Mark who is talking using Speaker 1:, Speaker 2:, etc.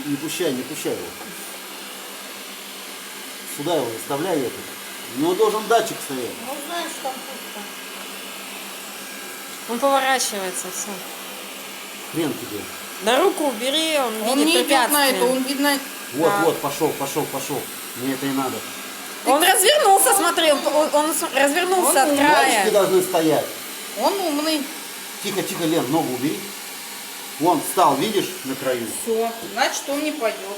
Speaker 1: Не пущай, не пущай его. Сюда его заставляй ехать. У него должен датчик стоять.
Speaker 2: Ну знаешь, там пусто.
Speaker 3: Он поворачивается, все.
Speaker 1: Хрен тебе.
Speaker 3: Да руку убери, он
Speaker 2: Он
Speaker 3: видит
Speaker 2: не идет на это,
Speaker 3: препятствие.
Speaker 2: он видно.
Speaker 1: Вот,
Speaker 3: Да.
Speaker 1: вот, пошел, пошел, пошел. Мне это и надо.
Speaker 3: Он развернулся, смотри, он развернулся от
Speaker 1: Датчики
Speaker 3: края.
Speaker 1: должны стоять.
Speaker 2: Он умный.
Speaker 1: Тихо, тихо, Лен, ногу убери. Вон, встал, видишь, на краю.
Speaker 2: Все, значит он не пойдет.